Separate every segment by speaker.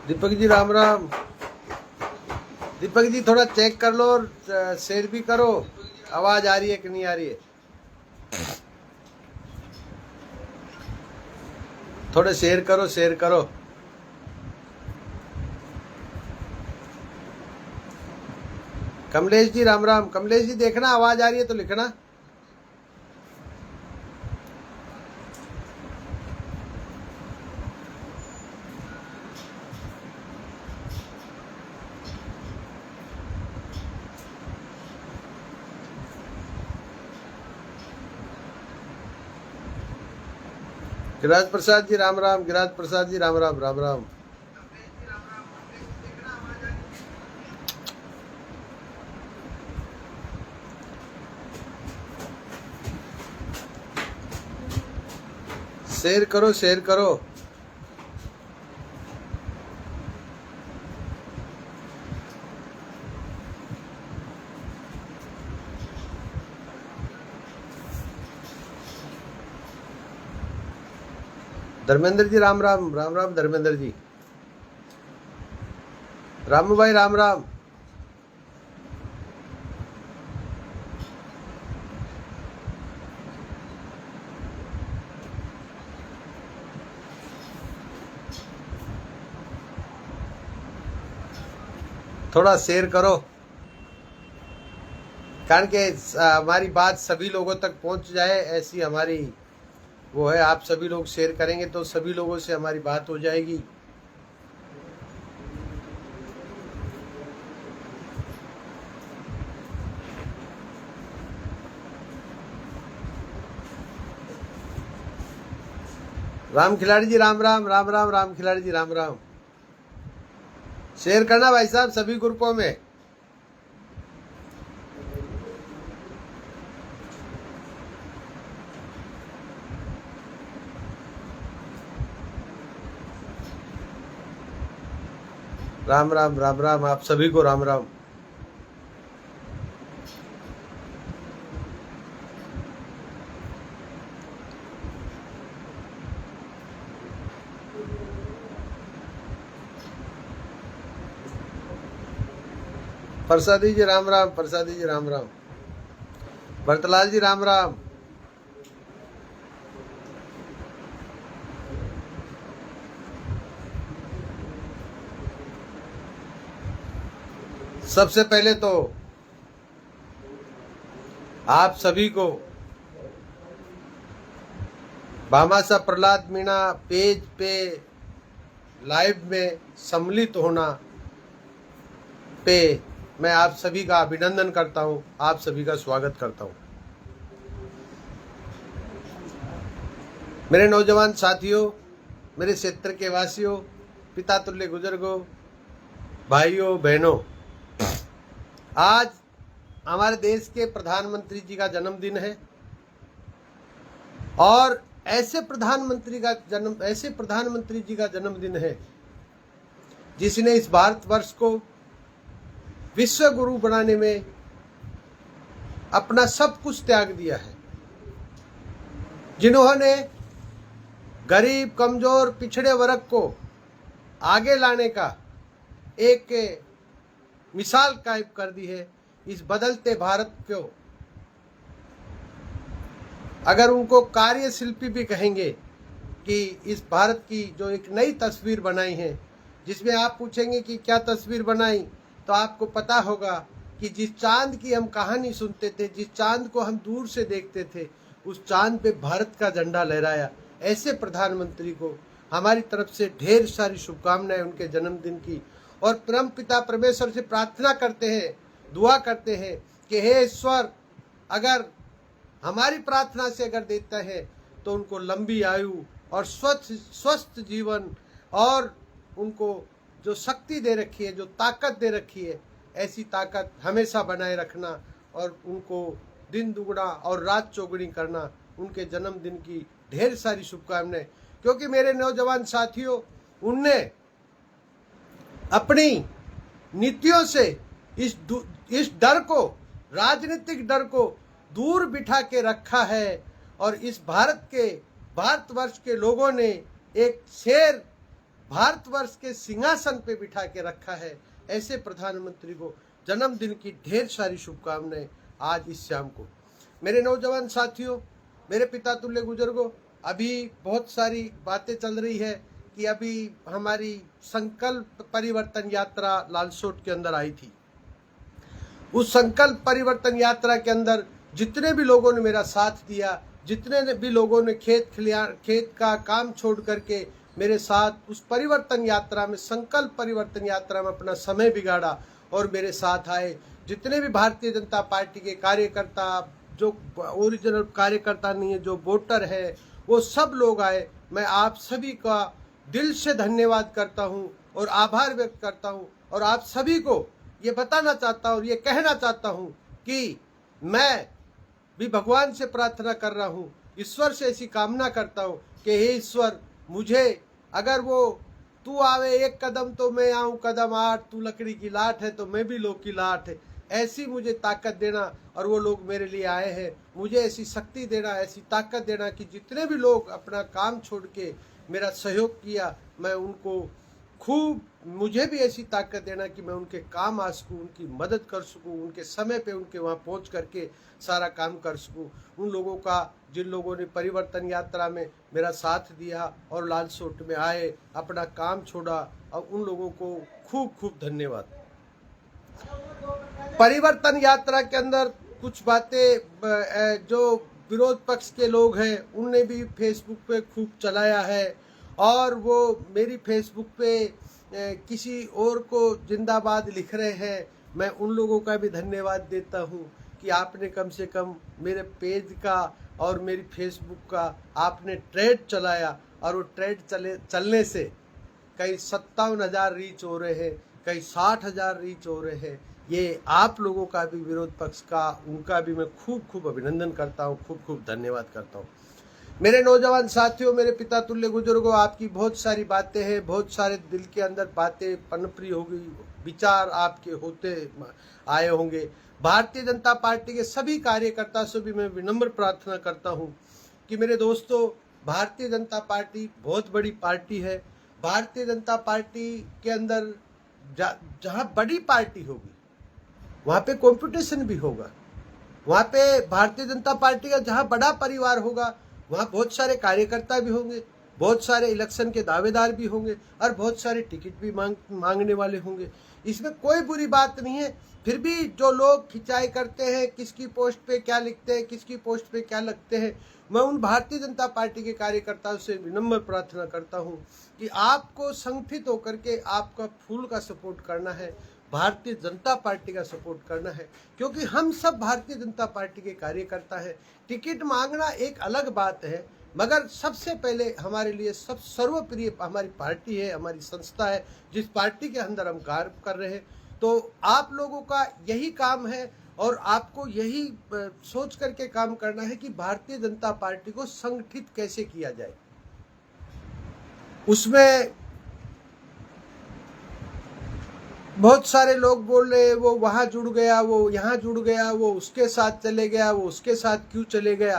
Speaker 1: दीपक जी राम राम। दीपक जी थोड़ा चेक कर लो और शेयर भी करो, आवाज आ रही है कि नहीं आ रही है। थोड़ा शेयर करो, शेयर करो। कमलेश जी राम राम। कमलेश जी देखना आवाज आ रही है तो लिखना। गिरिराज प्रसाद जी राम राम। गिरिराज प्रसाद जी राम राम। राम राम। शेयर करो, शेयर करो। धर्मेंद्र जी राम राम। राम राम धर्मेंद्र जी। रामू भाई राम राम। थोड़ा शेयर करो, कारण के हमारी बात सभी लोगों तक पहुंच जाए, ऐसी हमारी वो है। आप सभी लोग शेयर करेंगे तो सभी लोगों से हमारी बात हो जाएगी। राम खिलाड़ी जी राम राम। राम राम। राम खिलाड़ी जी राम राम। शेयर करना भाई साहब सभी ग्रुपों में। राम राम। राम राम। आप सभी को राम राम। प्रसादी जी राम राम। प्रसादी जी राम राम। भरतलाल जी राम राम। सबसे पहले तो आप सभी को भामाशाह प्रहलाद मीणा पेज पे लाइव में सम्मिलित होना पे मैं आप सभी का अभिनंदन करता हूं, आप सभी का स्वागत करता हूं। मेरे नौजवान साथियों, मेरे क्षेत्र के वासियों, पिता तुल्य बुजुर्गों, भाइयों बहनों, आज हमारे देश के प्रधानमंत्री जी का जन्मदिन है और ऐसे प्रधानमंत्री जी का जन्मदिन है जिसने इस भारतवर्ष को विश्व गुरु बनाने में अपना सब कुछ त्याग दिया है, जिन्होंने गरीब कमजोर पिछड़े वर्ग को आगे लाने का एक मिसाल कायम कर दी है। इस बदलते भारत को अगर उनको कार्यशिल्पी भी कहेंगे कि इस भारत की जो एक नई तस्वीर बनाई है, जिसमें आप पूछेंगे कि क्या तस्वीर बनाई, तो आपको पता होगा कि जिस चांद की हम कहानी सुनते थे, जिस चांद को हम दूर से देखते थे, उस चांद पे भारत का झंडा लहराया। ऐसे प्रधानमंत्री को हमारी तरफ से ढेर सारी शुभकामनाएं उनके जन्मदिन की। और परम पिता परमेश्वर से प्रार्थना करते हैं, दुआ करते हैं कि हे ईश्वर, अगर हमारी प्रार्थना से अगर देता है तो उनको लंबी आयु और स्वस्थ जीवन और उनको जो शक्ति दे रखी है, जो ताकत दे रखी है, ऐसी ताकत हमेशा बनाए रखना और उनको दिन दुगुना और रात चौगुनी करना। उनके जन्मदिन की ढेर सारी शुभकामनाएं, क्योंकि मेरे नौजवान साथियों, उनने अपनी नीतियों से इस डर को, राजनीतिक डर को दूर बिठा के रखा है और इस भारतवर्ष के लोगों ने एक शेर भारतवर्ष के सिंहासन पे बिठा के रखा है, ऐसे प्रधानमंत्री को जन्मदिन की ढेर सारी शुभकामनाएं आज इस शाम को। मेरे नौजवान साथियों, मेरे पिता तुल्य बुजुर्गों, अभी बहुत सारी बातें चल रही है कि अभी हमारी संकल्प परिवर्तन यात्रा लालसोट के अंदर आई थी। उस संकल्प परिवर्तन यात्रा के अंदर जितने भी लोगों ने मेरा साथ दिया, जितने भी लोगों ने खेत का काम छोड़ करके मेरे साथ उस परिवर्तन यात्रा में, संकल्प परिवर्तन यात्रा में अपना समय बिगाड़ा और मेरे साथ आए, जितने भी भारतीय जनता पार्टी के कार्यकर्ता, जो ओरिजिनल कार्यकर्ता नहीं है, जो वोटर है, वो सब लोग आए। मैं आप सभी का दिल से धन्यवाद करता हूं और आभार व्यक्त करता हूं और आप सभी को ये बताना चाहता हूं और ये कहना चाहता हूं कि मैं भी भगवान से प्रार्थना कर रहा हूं, ईश्वर से ऐसी कामना करता हूं कि हे ईश्वर, मुझे अगर वो तू आवे एक कदम तो मैं आऊं कदम 8, तू लकड़ी की लाट है तो मैं भी लोग की लाट है, ऐसी मुझे ताकत देना। और वो लोग मेरे लिए आए हैं, मुझे ऐसी शक्ति देना, ऐसी ताकत देना कि जितने भी लोग अपना काम छोड़ के मेरा सहयोग किया, मैं उनको खूब, मुझे भी ऐसी ताकत देना कि मैं उनके काम आ सकूँ, उनकी मदद कर सकूँ, उनके समय पे उनके वहाँ पहुँच करके सारा काम कर सकूँ। उन लोगों का, जिन लोगों ने परिवर्तन यात्रा में मेरा साथ दिया और लालसोट में आए, अपना काम छोड़ा, और उन लोगों को खूब खूब धन्यवाद। परिवर्तन यात्रा के अंदर कुछ बातें जो विरोध पक्ष के लोग हैं उनने भी फेसबुक पे खूब चलाया है, और वो मेरी फेसबुक पे किसी और को जिंदाबाद लिख रहे हैं। मैं उन लोगों का भी धन्यवाद देता हूं कि आपने कम से कम मेरे पेज का और मेरी फेसबुक का आपने ट्रेड चलाया, और वो ट्रेड चलने से कई 57,000 रीच हो रहे हैं, कई 60,000 रीच हो रहे हैं। ये आप लोगों का भी, विरोध पक्ष का, उनका भी मैं खूब खूब अभिनंदन करता हूँ, खूब खूब धन्यवाद करता हूँ। मेरे नौजवान साथियों, मेरे पिता तुल्य बुजुर्गों, आपकी बहुत सारी बातें हैं, बहुत सारे दिल के अंदर बातें पनप रही होगी, विचार आपके होते आए होंगे। भारतीय जनता पार्टी के सभी कार्यकर्ता से भी मैं विनम्र प्रार्थना करता हूँ कि मेरे दोस्तों, भारतीय जनता पार्टी बहुत बड़ी पार्टी है। भारतीय जनता पार्टी के अंदर जहाँ बड़ी पार्टी होगी वहाँ पे कंपटीशन भी होगा। वहाँ पे भारतीय जनता पार्टी का जहाँ बड़ा परिवार होगा वहाँ बहुत सारे कार्यकर्ता भी होंगे, बहुत सारे इलेक्शन के दावेदार भी होंगे, और बहुत सारे टिकट भी मांगने वाले होंगे। इसमें कोई बुरी बात नहीं है। फिर भी जो लोग खिंचाई करते हैं, किसकी पोस्ट पे क्या लिखते हैं, किसकी पोस्ट पे क्या लगते हैं, मैं उन भारतीय जनता पार्टी के कार्यकर्ताओं से विनम्र प्रार्थना करता हूं कि आपको संगठित होकर के आपका फूल का सपोर्ट करना है, भारतीय जनता पार्टी का सपोर्ट करना है, क्योंकि हम सब भारतीय जनता पार्टी के कार्यकर्ता हैं। टिकट मांगना एक अलग बात है, मगर सबसे पहले हमारे लिए सब सर्वप्रिय हमारी पार्टी है, हमारी संस्था है, जिस पार्टी के अंदर हम कार्य कर रहे हैं। तो आप लोगों का यही काम है और आपको यही सोच करके काम करना है कि भारतीय जनता पार्टी को संगठित कैसे किया जाए। उसमें बहुत सारे लोग बोल रहे हैं वो वहाँ जुड़ गया, वो यहाँ जुड़ गया, वो उसके साथ चले गया, वो उसके साथ क्यों चले गया?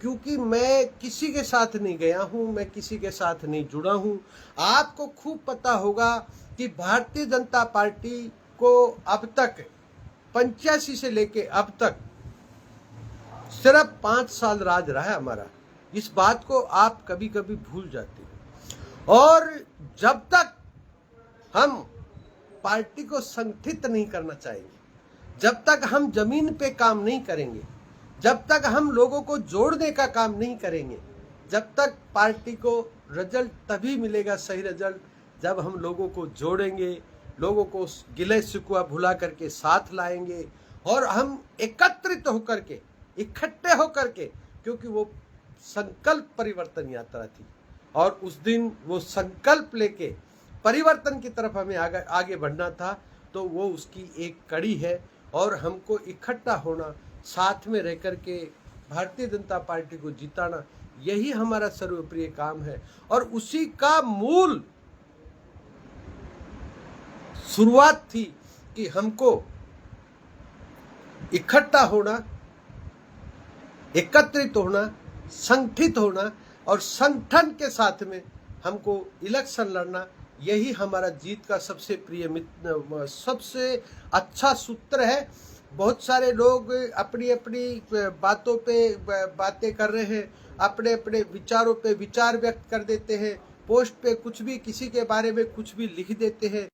Speaker 1: क्योंकि मैं किसी के साथ नहीं गया हूँ, मैं किसी के साथ नहीं जुड़ा हूँ। आपको खूब पता होगा कि भारतीय जनता पार्टी को अब तक 85 से लेके अब तक सिर्फ 5 साल राज रहा है हमारा। इस बात को आप कभी कभी भूल जाते हो। और जब तक हम पार्टी को संगठित नहीं करना चाहेंगे, जब तक हम जमीन पे काम नहीं करेंगे, जब तक हम लोगों को जोड़ने का काम नहीं करेंगे, जब तक पार्टी को रिजल्ट तभी मिलेगा, सही रिजल्ट, जब हम लोगों को जोड़ेंगे, लोगों को गिले शिकवा भुला करके साथ लाएंगे और हम एकत्रित होकर के, इकट्ठे होकर के, क्योंकि वो संकल्प परिवर्तन यात्रा थी और उस दिन वो संकल्प लेके परिवर्तन की तरफ हमें आगे बढ़ना था। तो वो उसकी एक कड़ी है और हमको इकट्ठा होना, साथ में रह कर के भारतीय जनता पार्टी को जिताना, यही हमारा सर्वप्रिय काम है। और उसी का मूल शुरुआत थी कि हमको इकट्ठा होना, एकत्रित होना, संगठित होना और संगठन के साथ में हमको इलेक्शन लड़ना, यही हमारा जीत का सबसे प्रिय मित्र, सबसे अच्छा सूत्र है। बहुत सारे लोग अपनी अपनी बातों पे बातें कर रहे हैं, अपने अपने विचारों पे विचार व्यक्त कर देते हैं, पोस्ट पे कुछ भी किसी के बारे में कुछ भी लिख देते हैं।